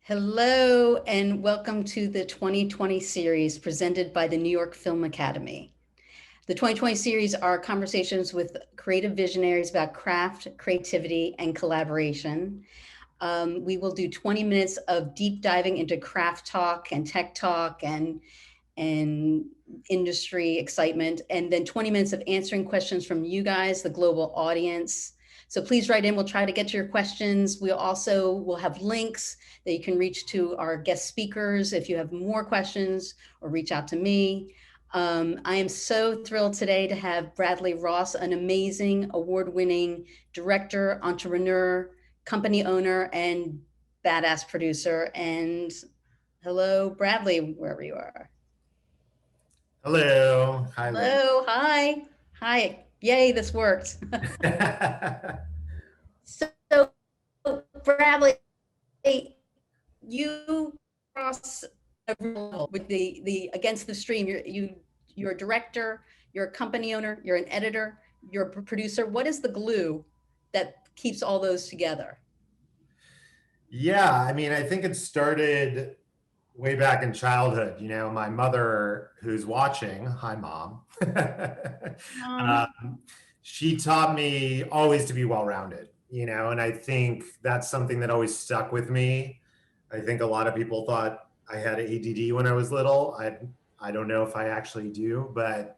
Hello and welcome to the 2020 series presented by the New York Film Academy. The 2020 series are conversations with creative visionaries about craft, creativity, and collaboration. We will do 20 minutes of deep diving into craft talk and tech talk and industry excitement, and then 20 minutes of answering questions from you guys, the global audience. So please write in. We'll try to get to your questions. We'll have links that you can reach to our guest speakers if you have more questions, or reach out to me. I am so thrilled today to have Bradley Ross, an amazing award-winning director, entrepreneur, company owner, and badass producer. And hello, Bradley, wherever you are. Hello. Hi there. Hello, hi. Hi. Yay, this worked. So, Bradley, you cross every level with the against the stream. You're a director, you're a company owner, you're an editor, you're a producer. What is the glue that keeps all those together? Yeah, I mean, I think it started way back in childhood. My mother, who's watching, hi, mom, um, she taught me always to be well-rounded, and I think that's something that always stuck with me. I think a lot of people thought I had ADD when I was little. I don't know if I actually do, but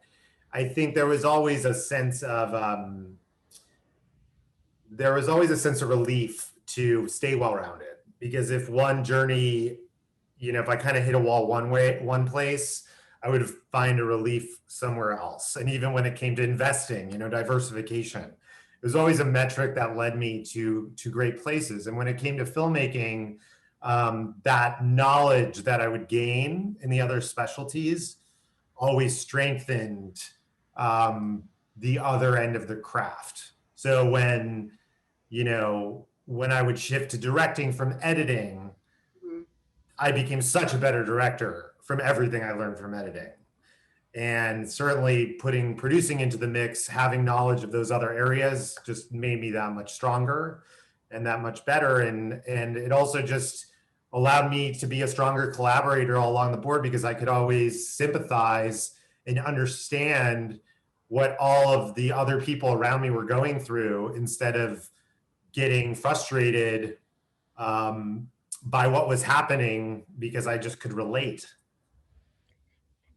I think there was always a sense of relief to stay well-rounded, because if one journey, if I kind of hit a wall one place, I would find a relief somewhere else. And even when it came to investing, diversification, it was always a metric that led me to great places. And when it came to filmmaking, that knowledge that I would gain in the other specialties always strengthened the other end of the craft. So when I would shift to directing from editing, I became such a better director from everything I learned from editing. And certainly putting producing into the mix, having knowledge of those other areas just made me that much stronger and that much better. And it also just allowed me to be a stronger collaborator all along the board, because I could always sympathize and understand what all of the other people around me were going through, instead of getting frustrated by what was happening, because I just could relate.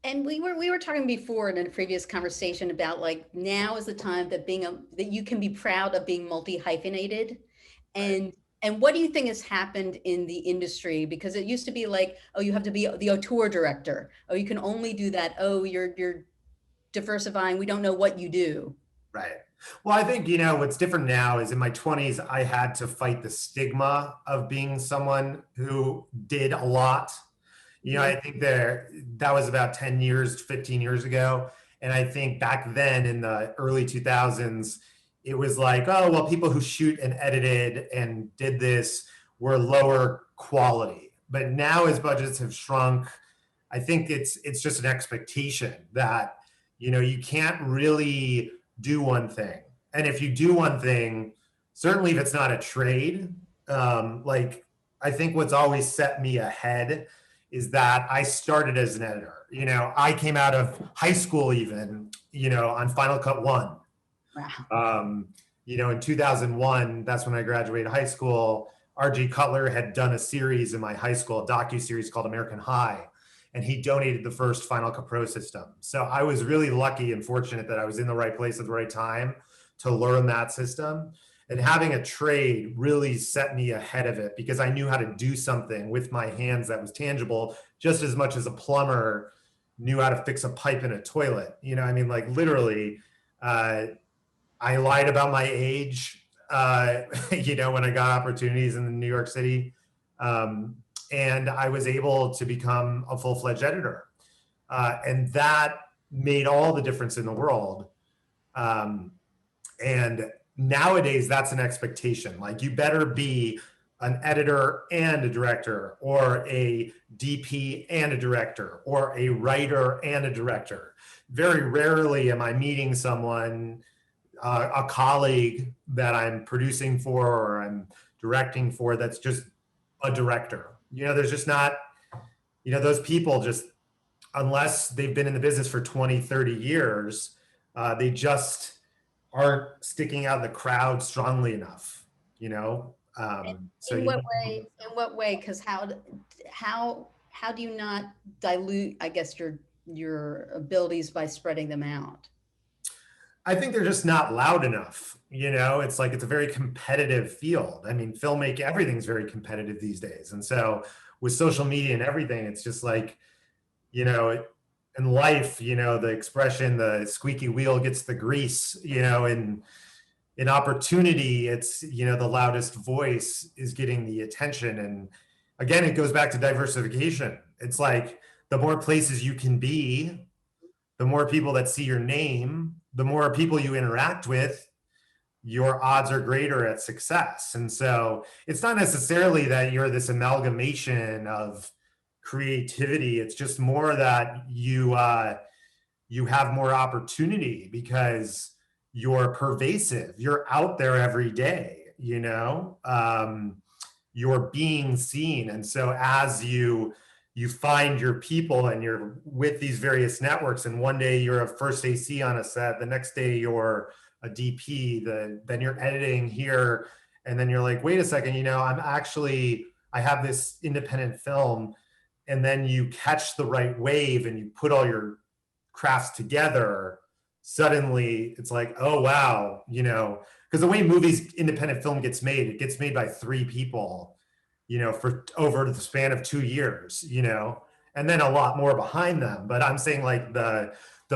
And we were talking before in a previous conversation about, like, now is the time that that you can be proud of being multi-hyphenated. Right. And what do you think has happened in the industry? Because it used to be like, oh, you have to be the auteur director. Oh, you can only do that. Oh, you're diversifying. We don't know what you do. Right. Well, I think, what's different now is in my 20s, I had to fight the stigma of being someone who did a lot. I think that was about 10 years, 15 years ago. And I think back then in the early 2000s, it was like, oh, well, people who shoot and edited and did this were lower quality. But now, as budgets have shrunk, I think it's just an expectation that, you can't really do one thing. And if you do one thing, certainly if it's not a trade, like, I think what's always set me ahead is that I started as an editor. I came out of high school even, on Final Cut 1. Wow. In 2001, that's when I graduated high school. R.G. Cutler had done a series in my high school, a docu-series called American High, and he donated the first Final Cut Pro system. So I was really lucky and fortunate that I was in the right place at the right time to learn that system. And having a trade really set me ahead of it, because I knew how to do something with my hands that was tangible, just as much as a plumber knew how to fix a pipe in a toilet. I mean, like, literally, I lied about my age, when I got opportunities in New York City. And I was able to become a full-fledged editor. And that made all the difference in the world. And nowadays, that's an expectation. Like, you better be an editor and a director, or a DP and a director, or a writer and a director. Very rarely am I meeting someone, a colleague that I'm producing for or I'm directing for, that's just a director. There's just not, those people just, unless they've been in the business for 20, 30 years, they just aren't sticking out in the crowd strongly enough, so In what way? In what way? Because how do you not dilute, I guess, your abilities by spreading them out? I think they're just not loud enough. It's like it's a very competitive field. I mean, filmmaking, everything's very competitive these days. And so with social media and everything, it's just like, in life, the expression, the squeaky wheel gets the grease, and in opportunity, it's, the loudest voice is getting the attention. And again, it goes back to diversification. It's like the more places you can be, the more people that see your name, the more people you interact with, your odds are greater at success. And so it's not necessarily that you're this amalgamation of creativity. It's just more that you have more opportunity because you're pervasive. You're out there every day, you're being seen. And so as you find your people and you're with these various networks, and one day you're a first AC on a set, the next day you're a DP, then you're editing here, and then you're like, wait a second, I have this independent film, and then you catch the right wave and you put all your crafts together. Suddenly it's like, oh wow, because the way independent film gets made, it gets made by 3 people, for over the span of 2 years, and then a lot more behind them. But I'm saying like the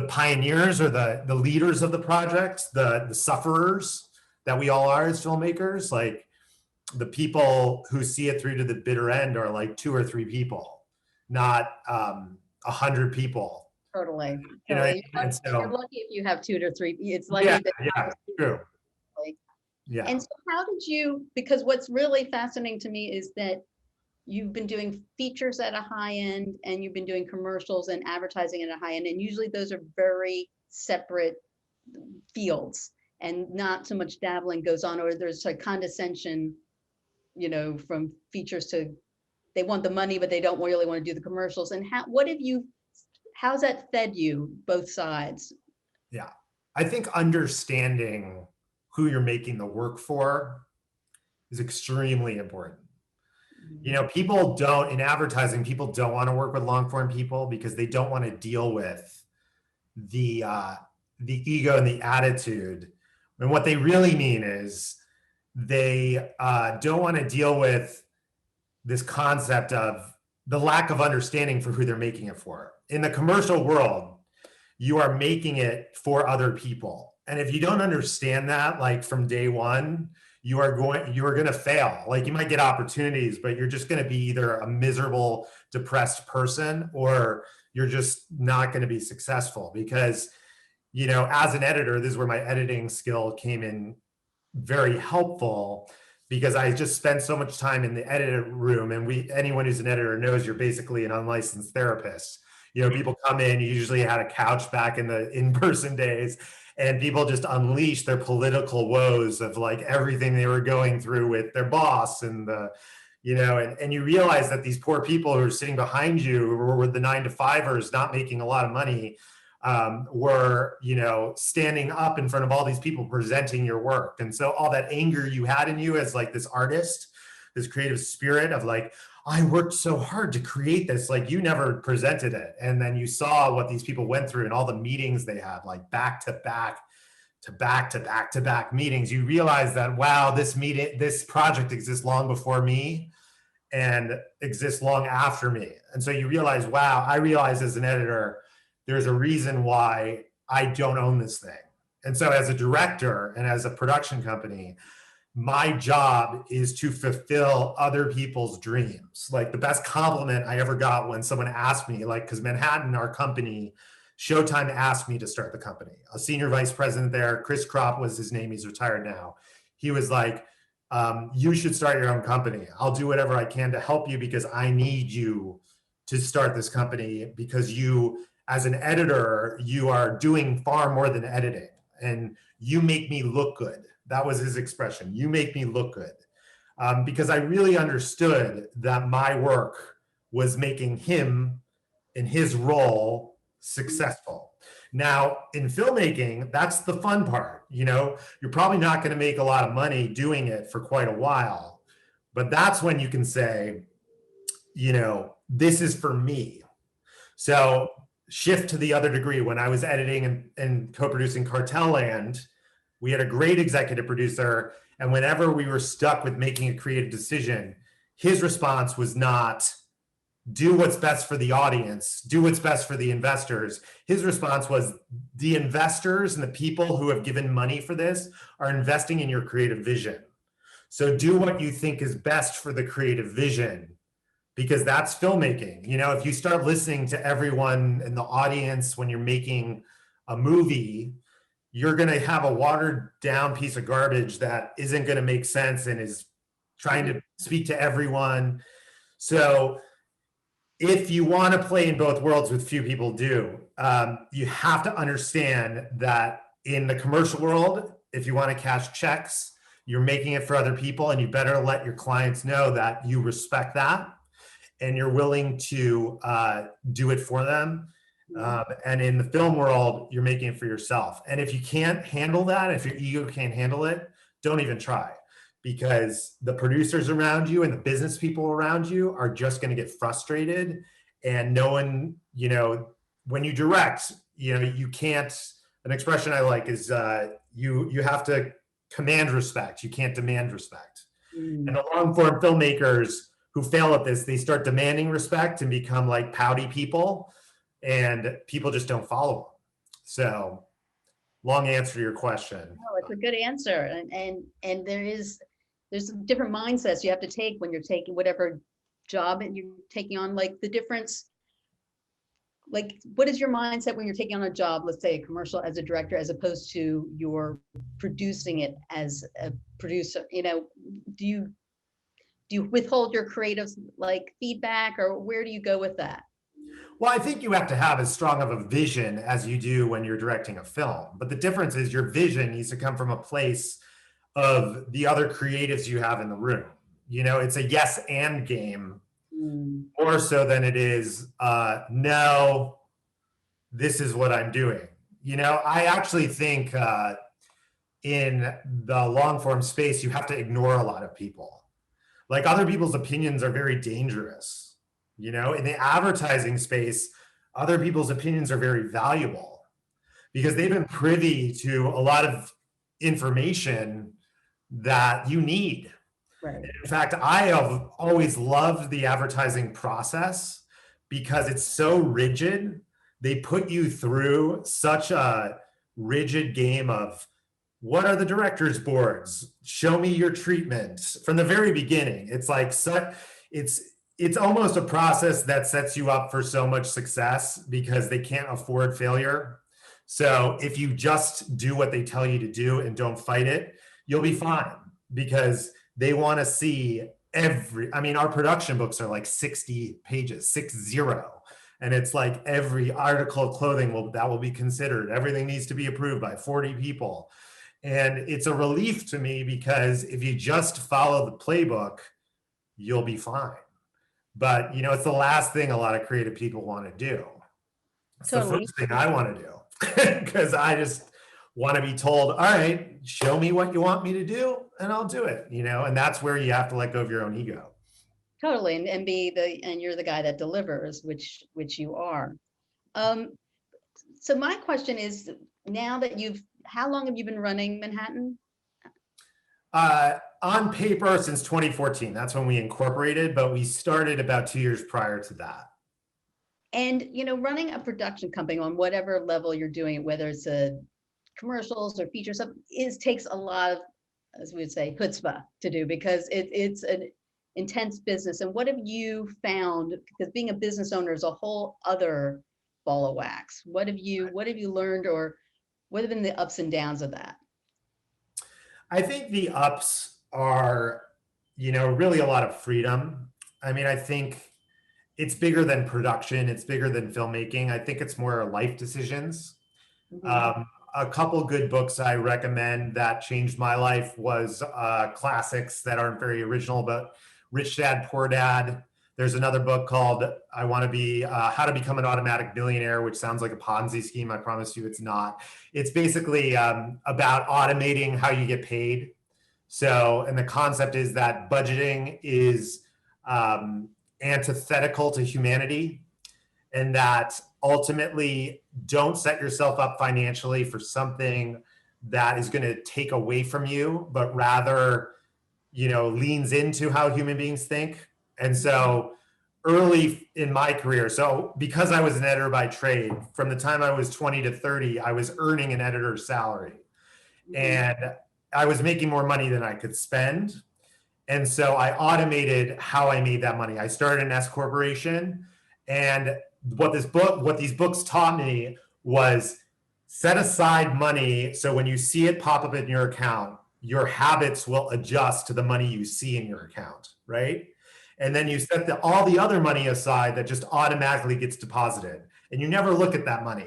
pioneers or the leaders of the project, the sufferers that we all are as filmmakers, like the people who see it through to the bitter end are like 2 or 3 people, not 100 people. Totally. Totally. You're lucky if you have 2 to 3. It's lucky yeah, that yeah, true. Yeah. And so how did you, because what's really fascinating to me is that you've been doing features at a high end and you've been doing commercials and advertising at a high end. And usually those are very separate fields and not so much dabbling goes on, or there's a condescension, from features to, they want the money, but they don't really want to do the commercials. And how's that fed you, both sides? Yeah. I think understanding who you're making the work for is extremely important. People don't, in advertising, people don't want to work with long form people because they don't want to deal with the ego and the attitude. And what they really mean is they don't want to deal with this concept of the lack of understanding for who they're making it for. In the commercial world, you are making it for other people. And if you don't understand that, like from day one, you are going to fail. Like you might get opportunities, but you're just going to be either a miserable, depressed person, or you're just not going to be successful. Because, as an editor, this is where my editing skill came in very helpful, because I just spent so much time in the edit room. And anyone who's an editor knows you're basically an unlicensed therapist. People come in, you usually had a couch back in the in-person days, and people just unleash their political woes of like everything they were going through with their boss and and you realize that these poor people who are sitting behind you, who were the 9-to-5ers not making a lot of money, were, standing up in front of all these people presenting your work. And so all that anger you had in you as like this artist, this creative spirit of like, I worked so hard to create this, like you never presented it. And then you saw what these people went through and all the meetings they had, like back to back to back to back to back meetings. You realize that, wow, this project exists long before me and exists long after me. And so you realize, wow, I realize as an editor, there's a reason why I don't own this thing. And so as a director and as a production company, my job is to fulfill other people's dreams. Like the best compliment I ever got when someone asked me, like, because Manhattan, our company, Showtime asked me to start the company. A senior vice president there, Chris Kropp was his name, he's retired now. He was like, you should start your own company. I'll do whatever I can to help you because I need you to start this company, because you, as an editor, you are doing far more than editing and you make me look good. That was his expression. You make me look good. because I really understood that my work was making him in his role successful. Now, in filmmaking, that's the fun part. You're probably not going to make a lot of money doing it for quite a while, but that's when you can say, this is for me. So shift to the other degree. When I was editing and co-producing Cartel Land, we had a great executive producer, and whenever we were stuck with making a creative decision, his response was not, do what's best for the audience, do what's best for the investors. His response was, the investors and the people who have given money for this are investing in your creative vision. So do what you think is best for the creative vision, because that's filmmaking. If you start listening to everyone in the audience when you're making a movie, you're going to have a watered down piece of garbage that isn't going to make sense and is trying to speak to everyone. So if you want to play in both worlds, which few people do, you have to understand that in the commercial world, if you want to cash checks, you're making it for other people, and you better let your clients know that you respect that and you're willing to do it for them. And in the film world, you're making it for yourself. And if you can't handle that, if your ego can't handle it, don't even try. Because the producers around you and the business people around you are just going to get frustrated. And no one, when you direct, you can't, an expression I like is you have to command respect. You can't demand respect. And the long form filmmakers who fail at this, they start demanding respect and become like pouty people, and people just don't follow them. So long answer to your question. No, it's a good answer. And there's different mindsets you have to take when you're taking whatever job and you're taking on, like the difference. Like, what is your mindset when you're taking on a job, let's say a commercial, as a director, as opposed to you're producing it as a producer? Do you withhold your creative feedback, or where do you go with that? Well, I think you have to have as strong of a vision as you do when you're directing a film. But the difference is your vision needs to come from a place of the other creatives you have in the room. It's a yes and game, more so than it is, no, this is what I'm doing. I actually think in the long form space, you have to ignore a lot of people. Like, other people's opinions are very dangerous. In the advertising space, other people's opinions are very valuable because they've been privy to a lot of information that you need. Right. In fact, I have always loved the advertising process because it's so rigid. They put you through such a rigid game of, what are the director's boards? Show me your treatment from the very beginning. It's like, it's almost a process that sets you up for so much success because they can't afford failure. So if you just do what they tell you to do and don't fight it, you'll be fine, because they want to see our production books are like 60 pages, 60. And it's like every article of clothing that will be considered. Everything needs to be approved by 40 people. And it's a relief to me, because if you just follow the playbook, you'll be fine. But, it's the last thing a lot of creative people want to do. It's totally the first thing I want to do, because I just want to be told, all right, show me what you want me to do and I'll do it, and that's where you have to let go of your own ego. Totally. And you're the guy that delivers, which you are. So my question is, now that how long have you been running Manhattan? On paper since 2014. That's when we incorporated, but we started about 2 years prior to that. And, running a production company on whatever level you're doing it, whether it's a commercials or feature stuff, takes a lot of, as we would say, chutzpah to do, because it's an intense business. And what have you found? Because being a business owner is a whole other ball of wax. What have you learned, or what have been the ups and downs of that? I think the ups are, really a lot of freedom. I think it's bigger than production. It's bigger than filmmaking. I think it's more life decisions. Mm-hmm. a couple good books I recommend that changed my life was classics that aren't very original, but Rich Dad, Poor Dad. There's another book called I Want to Be How to Become an Automatic Millionaire, which sounds like a Ponzi scheme. I promise you it's not. It's basically about automating how you get paid. So, and the concept is that budgeting is antithetical to humanity, and that ultimately don't set yourself up financially for something that is going to take away from you, but rather, leans into how human beings think. And so early in my career, so because I was an editor by trade, from the time I was 20 to 30, I was earning an editor's salary. And I was making more money than I could spend. And so I automated how I made that money. I started an S corporation, and what these books taught me was set aside money. So when you see it pop up in your account, your habits will adjust to the money you see in your account, right? And then you set all the other money aside that just automatically gets deposited, and you never look at that money.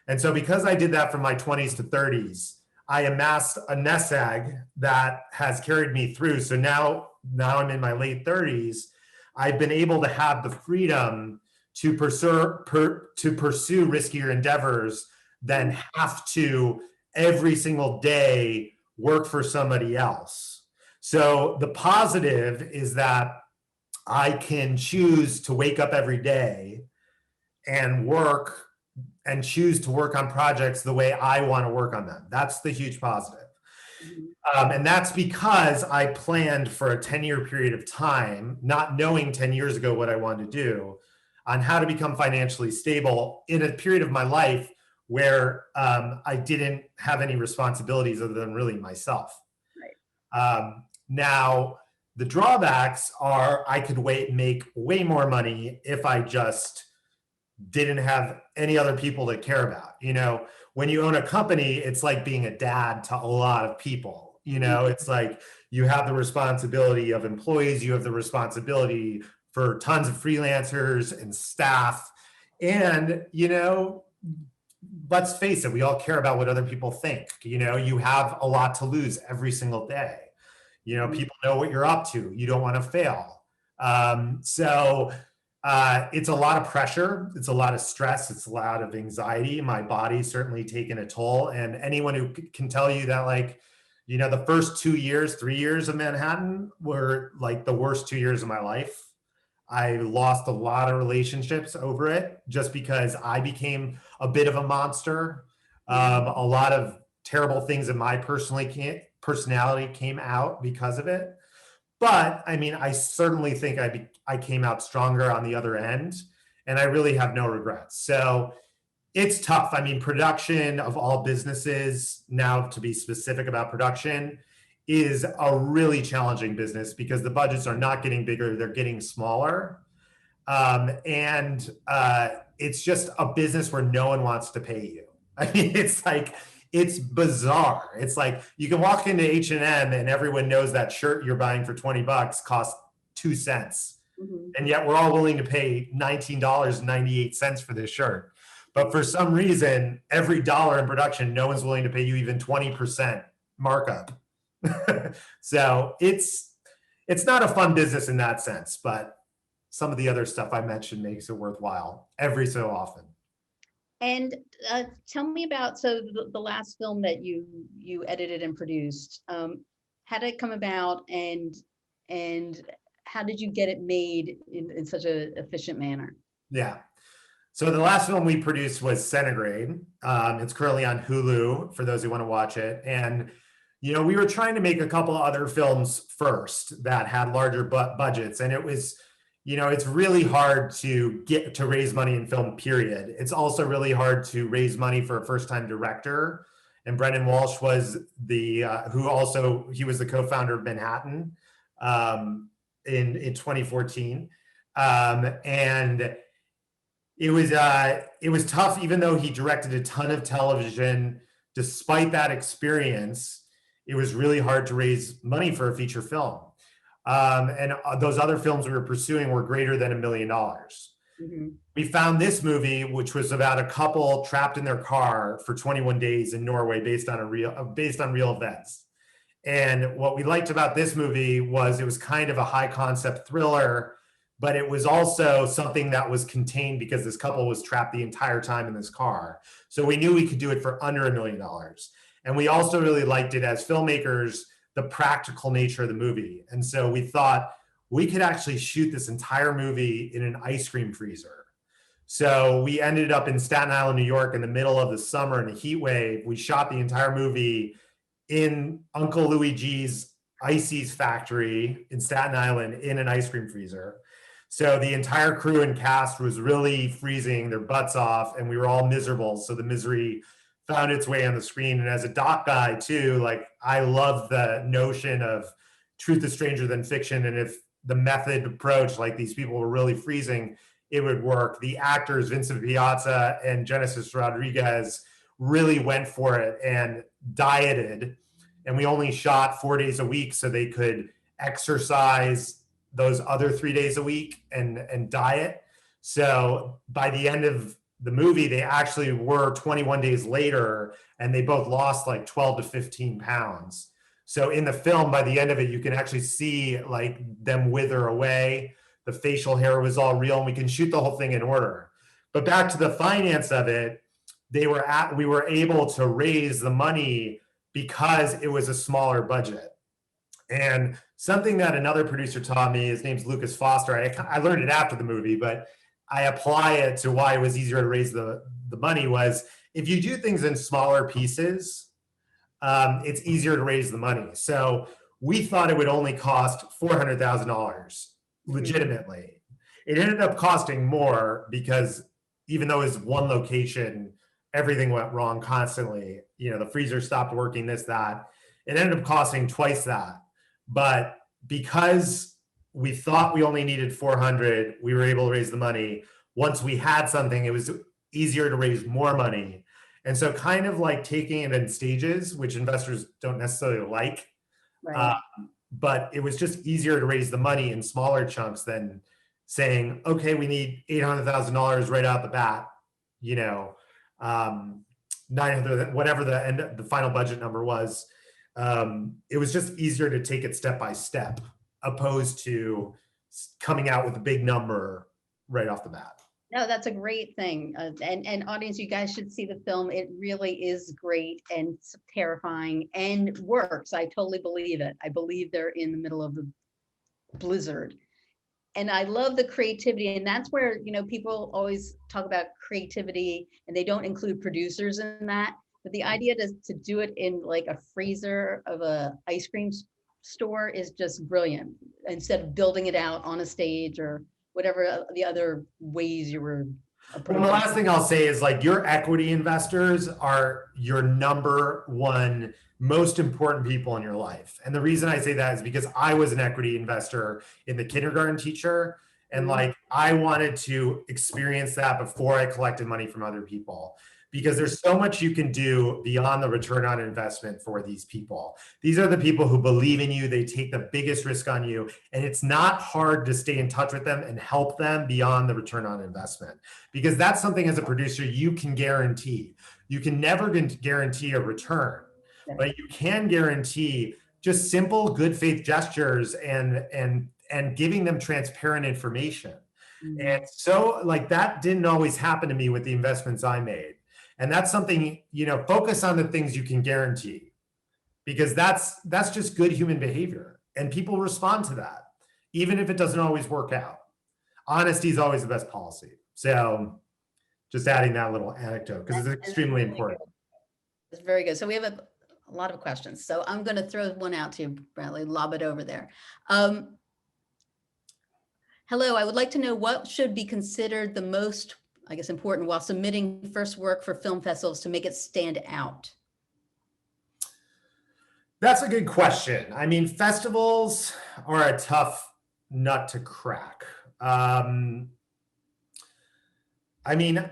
And so because I did that from my 20s to 30s, I amassed a nest egg that has carried me through. So now I'm in my late 30s. I've been able to have the freedom to pursue riskier endeavors than have to every single day work for somebody else. So the positive is that I can choose to wake up every day and work and choose to work on projects the way I want to work on them. That's the huge positive. And that's because I planned for a 10-year period of time, not knowing 10 years ago what I wanted to do, on how to become financially stable in a period of my life where I didn't have any responsibilities other than really myself. Right. Now, the drawbacks are I could make way more money if I just didn't have any other people to care about. When you own a company, it's like being a dad to a lot of people. It's like you have the responsibility of employees, you have the responsibility for tons of freelancers and staff. And, let's face it, we all care about what other people think. You have a lot to lose every single day. People know what you're up to. You don't want to fail. So it's a lot of pressure. It's a lot of stress. It's a lot of anxiety. My body's certainly taken a toll. And anyone who can tell you that, the first 3 years of Manhattan were like the worst 2 years of my life. I lost a lot of relationships over it just because I became a bit of a monster. A lot of terrible things in my personality came out because of it. But I certainly think I came out stronger on the other end, and I really have no regrets. So it's tough. Production of all businesses, now to be specific about production, is a really challenging business because the budgets are not getting bigger, they're getting smaller. And it's just a business where no one wants to pay you. It's bizarre. It's like you can walk into H&M and everyone knows that shirt you're buying for $20 costs 2 cents. Mm-hmm. And yet we're all willing to pay $19.98 for this shirt. But for some reason, every dollar in production, no one's willing to pay you even 20% markup. So it's not a fun business in that sense, but some of the other stuff I mentioned makes it worthwhile every so often. And tell me about, so the last film that you edited and produced, how did it come about, and how did you get it made in such an efficient manner? Yeah. So the last film we produced was Centigrade. It's currently on HULU for those who want to watch it. And, we were trying to make a couple of other films first that had larger budgets. And it was, it's really hard to get to raise money in film, period. It's also really hard to raise money for a first-time director. And Brendan Walsh was he was the co-founder of Manhattan in 2014. And it was tough, even though he directed a ton of television. Despite that experience, it was really hard to raise money for a feature film. And those other films we were pursuing were greater than $1 million. Mhm. We found this movie, which was about a couple trapped in their car for 21 days in Norway, based on real events. And what we liked about this movie was it was kind of a high concept thriller, but it was also something that was contained because this couple was trapped the entire time in this car. So we knew we could do it for under $1 million. And we also really liked it as filmmakers, the practical nature of the movie. And so we thought we could actually shoot this entire movie in an ice cream freezer. So we ended up in Staten Island, New York in the middle of the summer in a heat wave. We shot the entire movie in Uncle Louis G's Icy's factory in Staten Island in an ice cream freezer. So the entire crew and cast was really freezing their butts off, and we were all miserable. So the misery found its way on the screen. And as a doc guy too, like I love the notion of truth is stranger than fiction. And if the method approach, like these people were really freezing, it would work. The actors, Vincent Piazza and Genesis Rodriguez, really went for it and dieted. And we only shot 4 days a week so they could exercise those other 3 days a week and diet. So by the end of the movie, they actually were 21 days later, and they both lost like 12 to 15 pounds. So in the film, by the end of it, you can actually see like them wither away. The facial hair was all real, and we can shoot the whole thing in order. But back to the finance of it, we were able to raise the money because it was a smaller budget. And something that another producer taught me, his name's Lucas Foster. I learned it after the movie, but I apply it to why it was easier to raise the money was if you do things in smaller pieces, it's easier to raise the money. So we thought it would only cost $400,000 legitimately. It ended up costing more because even though it's one location, everything went wrong constantly. You know, the freezer stopped working, this, that. It ended up costing twice that. But because we thought we only needed 400, we were able to raise the money. Once we had something, it was easier to raise more money. And so kind of like taking it in stages, which investors don't necessarily like. Right. But it was just easier to raise the money in smaller chunks than saying, okay, we need $800,000 right out the bat, you know, 900, whatever the final budget number was. It was just easier to take it step by step, opposed to coming out with a big number right off the bat. No, that's a great thing. And audience, you guys should see the film. It really is great and terrifying and works. I totally believe it. I believe they're in the middle of the blizzard. And I love the creativity. And that's where, you know, people always talk about creativity and they don't include producers in that. But the idea to do it in like a freezer of a ice cream store is just brilliant. Instead of building it out on a stage or whatever the other ways you were approaching. Well, the last thing I'll say is like your equity investors are your number one most important people in your life. And the reason I say that is because I was an equity investor in the kindergarten teacher. And like, I wanted to experience that before I collected money from other people, because there's so much you can do beyond the return on investment for these people. These are the people who believe in you. They take the biggest risk on you. And it's not hard to stay in touch with them and help them beyond the return on investment, because that's something as a producer you can guarantee. You can never guarantee a return, but you can guarantee just simple good faith gestures and giving them transparent information. And so like that didn't always happen to me with the investments I made. And that's something, you know, focus on the things you can guarantee, because that's just good human behavior. And people respond to that, even if it doesn't always work out. Honesty is always the best policy. So just adding that little anecdote, because it's extremely important. It's very good. So we have a lot of questions. So I'm going to throw one out to you, Bradley, lob it over there. Hello, I would like to know what should be considered the most, I guess, important while submitting first work for film festivals to make it stand out? That's a good question. I mean, festivals are a tough nut to crack. I mean,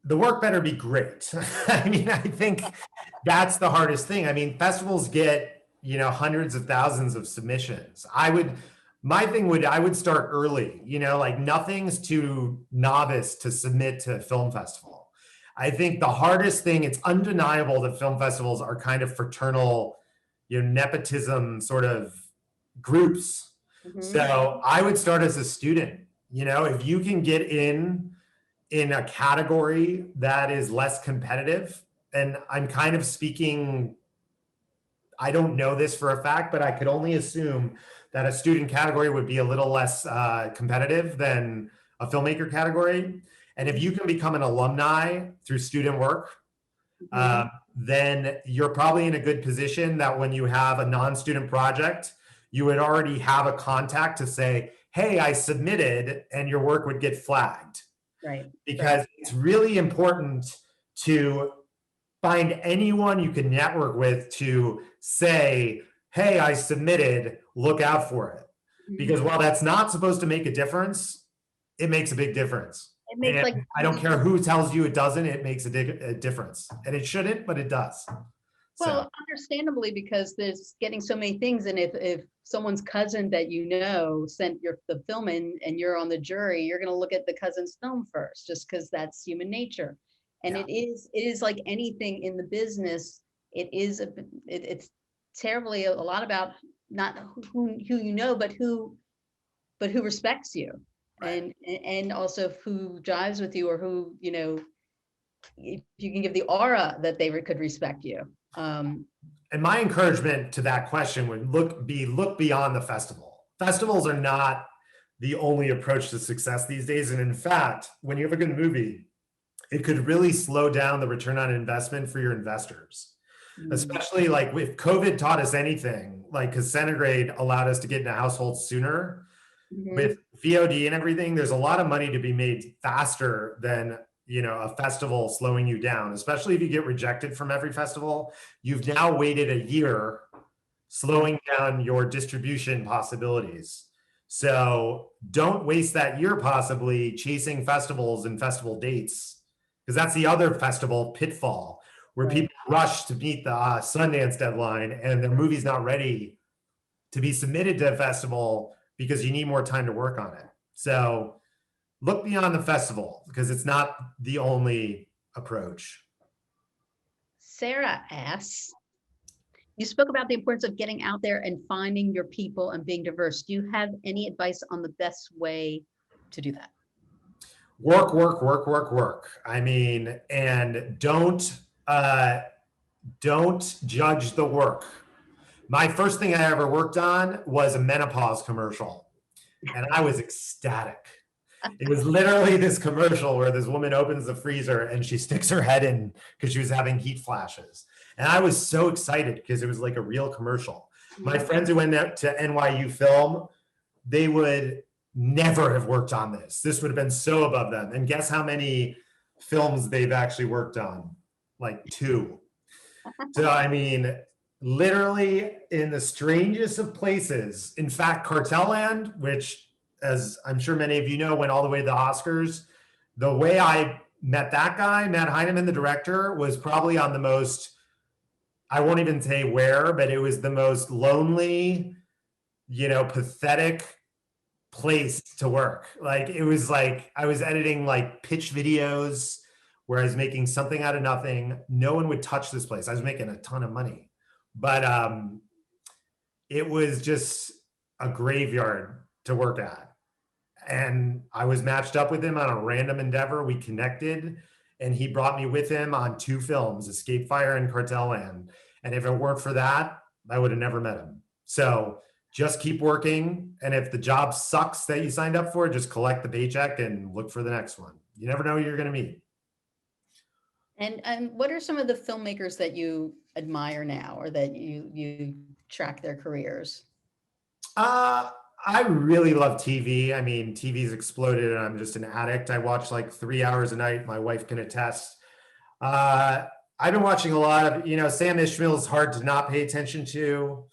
the work better be great. I mean, I think that's the hardest thing. I mean, festivals get, you know, hundreds of thousands of submissions. My thing would, I would start early, you know, like nothing's too novice to submit to a film festival. I think the hardest thing, it's undeniable that film festivals are kind of fraternal, you know, nepotism sort of groups. Mhm. So I would start as a student, you know, if you can get in a category that is less competitive, and I'm kind of speaking, I don't know this for a fact, but I could only assume that a student category would be a little less competitive than a filmmaker category. And if you can become an alumni through student work, Mhm. then you're probably in a good position that when you have a non-student project, you would already have a contact to say, hey, I submitted, and your work would get flagged. Right. Right. Because it's really important to find anyone you can network with to say, hey, I submitted, look out for it. Mhm. Because while that's not supposed to make a difference, it makes a big difference. It makes And like I don't care who tells you it doesn't, it makes a difference. And it shouldn't, but it does. So, well, understandably, because there's getting so many things, and if someone's cousin that you know sent the film in, and you're on the jury, you're going to look at the cousin's film first, just because that's human nature. And yeah. it is like anything in the business. It's terribly a lot about not who you know, but who respects you, Right. and also who jives with you, or who, if you can give the aura that they could respect you. And my encouragement to that question would look beyond the festival. Festivals are not the only approach to success these days. And in fact, when you have a good movie, it could really slow down the return on investment for your investors. Mm, Especially like if COVID taught us anything, like because Centigrade allowed us to get into households sooner with mhm. VOD and everything, there's a lot of money to be made faster than, you know, a festival slowing you down, especially if you get rejected from every festival. You've now waited a year, slowing down your distribution possibilities. So don't waste that year possibly chasing festivals and festival dates, because that's the other festival pitfall where Right. people rush to meet the Sundance deadline and their movie's not ready to be submitted to a festival because you need more time to work on it. So look beyond the festival because it's not the only approach. Sarah asks, you spoke about the importance of getting out there and finding your people and being diverse. Do you have any advice on the best way to do that? Work, work, work, work, work. I mean, and don't judge the work. My first thing I ever worked on was a menopause commercial, and I was ecstatic. It was literally this commercial where this woman opens the freezer and she sticks her head in because she was having heat flashes. And I was so excited because it was like a real commercial. My Mhm. friends who went out to NYU Film, they would never have worked on this. This would have been so above them. And guess how many films they've actually worked on? Like two. So, I mean, literally in the strangest of places. In fact, Cartel Land, which, as I'm sure many of you know, went all the way to the Oscars. The way I met that guy, Matt Heineman, the director, was probably on the most, I won't even say where, but it was the most lonely, you know, pathetic place to work. Like it was like I was editing like pitch videos where I was making something out of nothing. No one would touch this place. I was making a ton of money. But it was just a graveyard to work at. And I was matched up with him on a random endeavor. We connected and he brought me with him on two films, Escape Fire and Cartel Land. And if it weren't for that, I would have never met him. So just keep working. And if the job sucks that you signed up for, just collect the paycheck and look for the next one. You never know who you're going to meet. And what are some of the filmmakers that you admire now, or that you track their careers? Uh, I really love TV. I mean, TV's exploded and I'm just an addict. I watch like 3 hours a night. My wife can attest. Uh, I've been watching a lot of, you know, Sam Ishmael is hard to not pay attention to.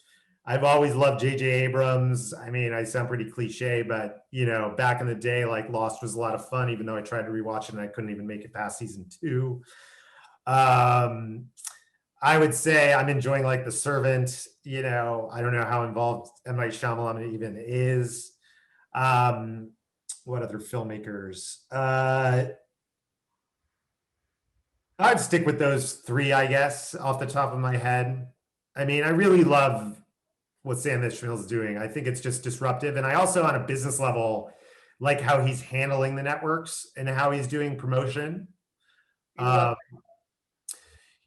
I've always loved J.J. Abrams. I mean, I sound pretty cliche, but, you know, back in the day, like Lost was a lot of fun, even though I tried to rewatch it and I couldn't even make it past season 2. Um, I would say I'm enjoying like The Servant. You know, I don't know how involved M. Night Shyamalan even is. Um, what other filmmakers? I'd stick with those three, I guess, off the top of my head. I mean, I really love what Sam Ismail's doing. I think it's just disruptive. And I also, on a business level, like how he's handling the networks and how he's doing promotion. And what?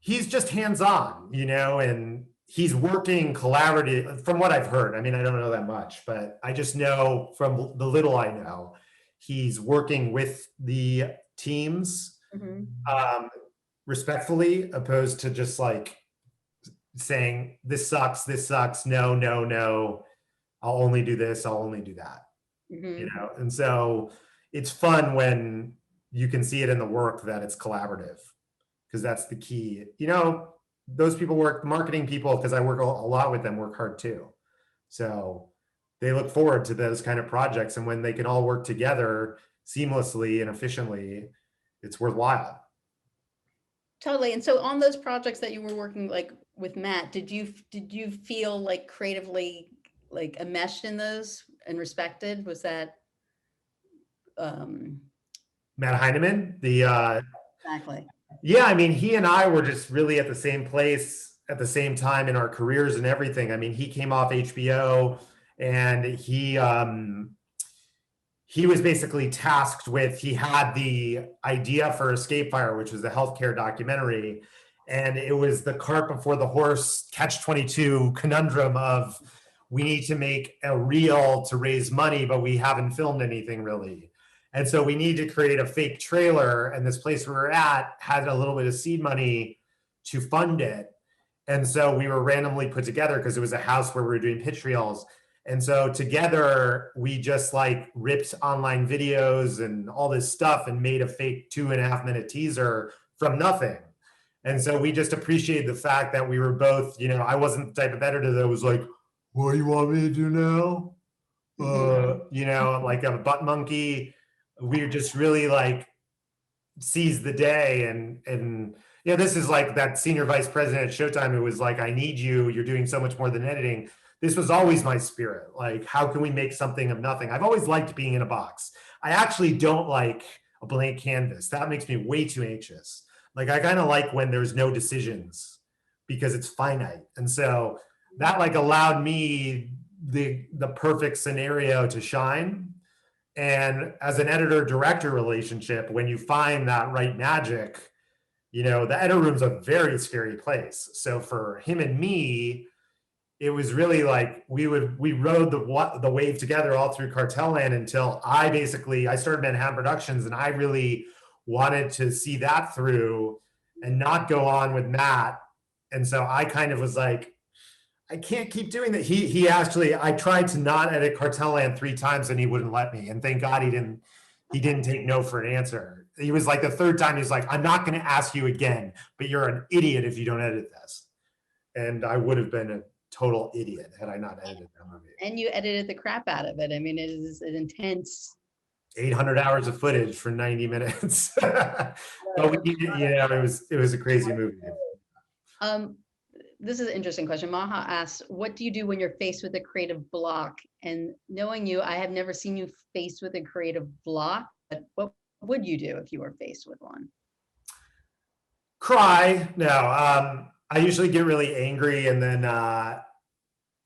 He's just hands-on, you know, and he's working collaborative from what I've heard. I mean, I don't know that much, but I just know from the little I know, he's working with the teams Mhm. um, respectfully, opposed to just like saying, this sucks, no, no, no, I'll only do this, I'll only do that, you Mhm. know? And so it's fun when you can see it in the work that it's collaborative, because that's the key. You know, those people work, marketing people, because I work a lot with them, work hard too. So they look forward to those kind of projects. And when they can all work together seamlessly and efficiently, it's worthwhile. Totally. And so on those projects that you were working like with Matt, did you feel like creatively like enmeshed in those and respected? Was that um Matt Heineman, the exactly. yeah, I mean, he and I were just really at the same place at the same time in our careers and everything. I mean, he came off HBO and he was basically tasked with, he had the idea for Escape Fire, which was the healthcare documentary. And it was the cart before the horse catch 22 conundrum of, we need to make a reel to raise money, but we haven't filmed anything really. And so we need to create a fake trailer. And this place we were at had a little bit of seed money to fund it. And so we were randomly put together because it was a house where we were doing pitch reels. And so together we just like ripped online videos and all this stuff and made a fake 2.5 minute teaser from nothing. And so we just appreciated the fact that we were both, you know, I wasn't the type of editor that was like, what do you want me to do now? You know, like a butt monkey. We just really like seized the day and you know, this is like that senior vice president at Showtime who was like, I need you, you're doing so much more than editing. This was always my spirit. Like, how can we make something of nothing? I've always liked being in a box. I actually don't like a blank canvas. That makes me way too anxious. Like, I kind of like when there's no decisions because it's finite. And so that like allowed me the perfect scenario to shine. And as an editor director relationship, when you find that right magic, you know, the editor room's a very scary place. So for him and me, it was really like we rode the wave together all through Cartel Land until I started Manhattan Productions, and I really wanted to see that through and not go on with Matt. And so I kind of was like, I can't keep doing that. He actually, I tried to not edit Cartel Land 3 times and he wouldn't let me. And thank God he didn't take no for an answer. He was like the third time, he's like, I'm not going to ask you again, but you're an idiot if you don't edit this. And I would have been a total idiot had I not edited that movie. And you edited the crap out of it. I mean, it is an intense. 800 hours of footage for 90 minutes. But we, you know, it was a crazy movie. Um, this is an interesting question. Maha asks, what do you do when you're faced with a creative block? And knowing you, I have never seen you faced with a creative block, but what would you do if you were faced with one? Cry. No, I usually get really angry and then,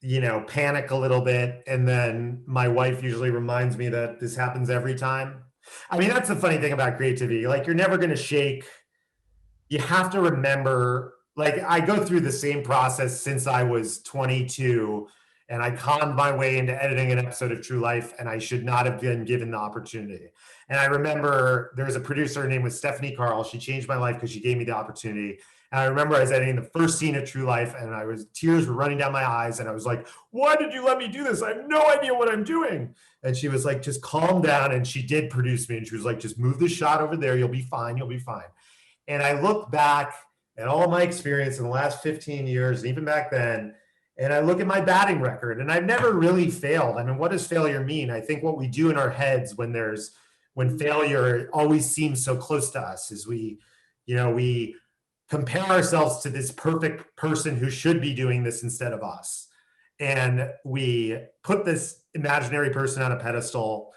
you know, panic a little bit. And then my wife usually reminds me that this happens every time. I mean, that's the funny thing about creativity. Like, you're never going to shake. You have to remember, like, I go through the same process since I was 22, and I conned my way into editing an episode of True Life, and I should not have been given the opportunity. And I remember there was a producer named Stephanie Carl. She changed my life because she gave me the opportunity. And I remember I was editing the first scene of True Life, and tears were running down my eyes, and I was like, why did you let me do this? I have no idea what I'm doing. And she was like, just calm down. And she did produce me, and she was like, just move the shot over there. You'll be fine. You'll be fine. And I look back at all my experience in the last 15 years, and even back then, and I look at my batting record, and I've never really failed. I mean, what does failure mean? I think what we do in our heads when failure always seems so close to us is we compare ourselves to this perfect person who should be doing this instead of us. And we put this imaginary person on a pedestal,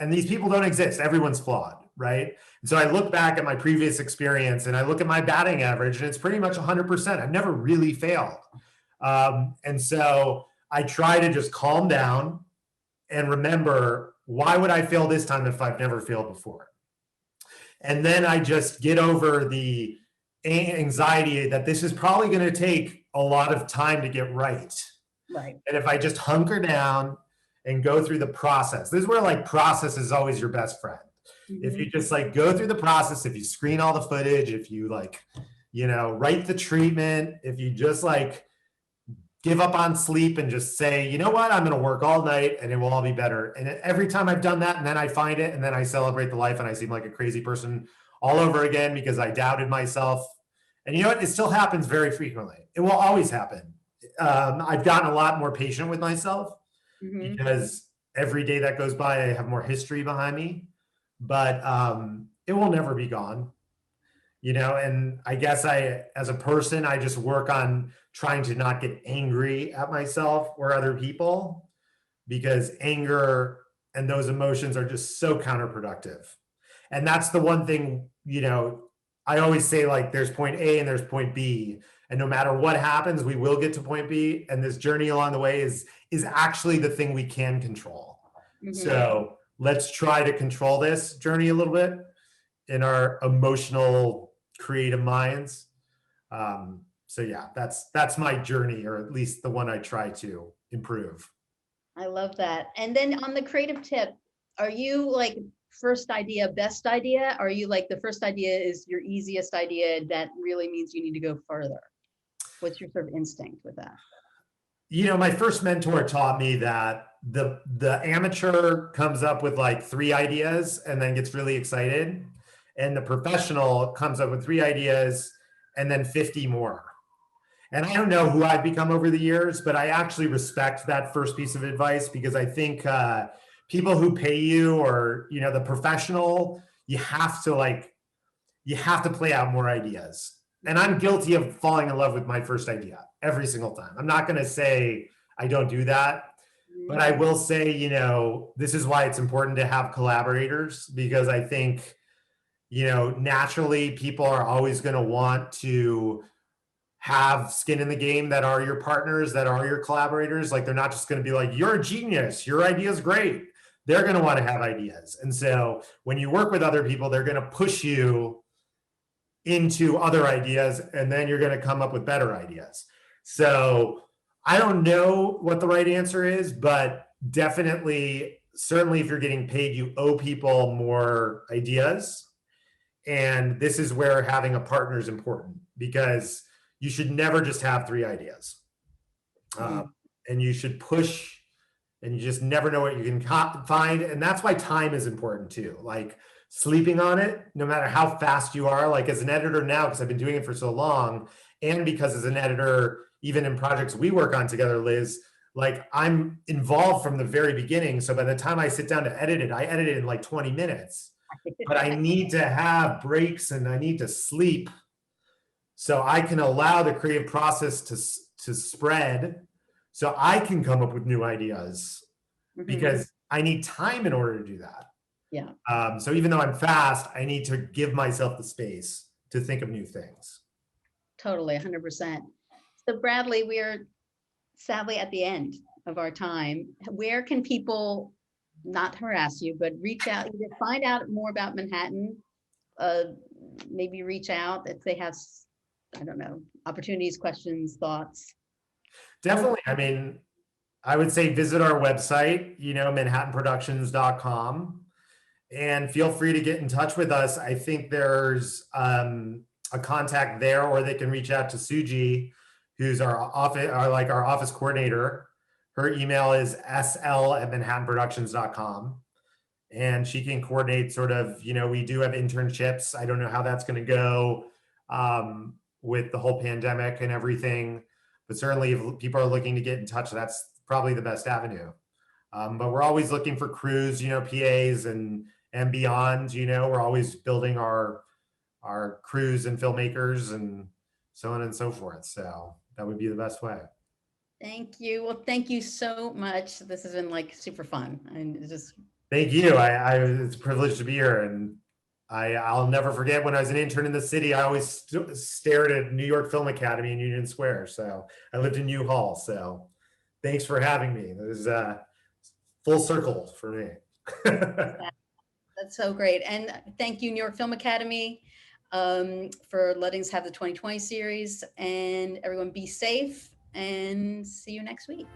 and these people don't exist. Everyone's flawed, right? And so I look back at my previous experience and I look at my batting average, and it's pretty much 100%. I've never really failed. And so I try to just calm down and remember, why would I fail this time if I've never failed before? And then I just get over the anxiety that this is probably going to take a lot of time to get right. Right. And if I just hunker down and go through the process, this is where like process is always your best friend. If you just like go through the process, if you screen all the footage, if you like, write the treatment, if you just like give up on sleep and just say, you know what, I'm going to work all night and it will all be better. And every time I've done that, and then I find it, and then I celebrate the life, and I seem like a crazy person all over again because I doubted myself. And you know what? It still happens very frequently. It will always happen. I've gotten a lot more patient with myself because every day that goes by, I have more history behind me, but it will never be gone. And I guess as a person, I just work on trying to not get angry at myself or other people, because anger and those emotions are just so counterproductive. And that's the one thing, I always say, like, there's point A and there's point B. And no matter what happens, we will get to point B. And this journey along the way is actually the thing we can control. So let's try to control this journey a little bit in our emotional, creative minds. So yeah, that's my journey, or at least the one I try to improve. I love that. And then on the creative tip, are you like first idea, best idea? Are you like the first idea is your easiest idea that really means you need to go further? What's your sort of instinct with that? My first mentor taught me that the amateur comes up with like 3 ideas and then gets really excited. And the professional comes up with 3 ideas and then 50 more. And I don't know who I've become over the years, but I actually respect that first piece of advice, because I think people who pay you, or, the professional, you have to play out more ideas. And I'm guilty of falling in love with my first idea every single time. I'm not going to say I don't do that, but I will say, this is why it's important to have collaborators, because I think, naturally people are always going to want to have skin in the game that are your partners, that are your collaborators. Like, they're not just going to be like, you're a genius, your idea is great. They're going to want to have ideas. And so when you work with other people, they're going to push you into other ideas, and then you're going to come up with better ideas. So I don't know what the right answer is, but definitely, certainly if you're getting paid, you owe people more ideas. And this is where having a partner is important, because you should never just have 3 ideas. And you should push, and you just never know what you can find. And that's why time is important too. Like, sleeping on it, no matter how fast you are, like as an editor now, because I've been doing it for so long, and because as an editor, even in projects we work on together, Liz, like, I'm involved from the very beginning. So by the time I sit down to edit it, I edit it in like 20 minutes. But I need to have breaks and I need to sleep so I can allow the creative process to spread, so I can come up with new ideas, because I need time in order to do that. Yeah. So even though I'm fast, I need to give myself the space to think of new things. Totally, 100%. So Bradley, we're sadly at the end of our time. Where can people not harass you, but reach out, either find out more about Manhattan, maybe reach out if they have, I don't know, opportunities, questions, thoughts? Definitely. I mean, I would say visit our website, manhattanproductions.com, and feel free to get in touch with us. I think there's a contact there, or they can reach out to Suji, who's our office coordinator. Her email is sl@manhattanproductions.com. And she can coordinate sort of, we do have internships. I don't know how that's going to go with the whole pandemic and everything, but certainly if people are looking to get in touch, that's probably the best avenue. But we're always looking for crews, PAs and beyond. We're always building our our crews and filmmakers and so on and so forth. So that would be the best way. Thank you. Well, thank you so much. This has been like super fun, and it's just Thank you. It's a privilege to be here, and I'll never forget when I was an intern in the city. I always stared at New York Film Academy in Union Square. So I lived in U-Haul. So thanks for having me. It was full circle for me. that's so great. And thank you, New York Film Academy, for letting us have the 2020 series. And everyone be safe and see you next week.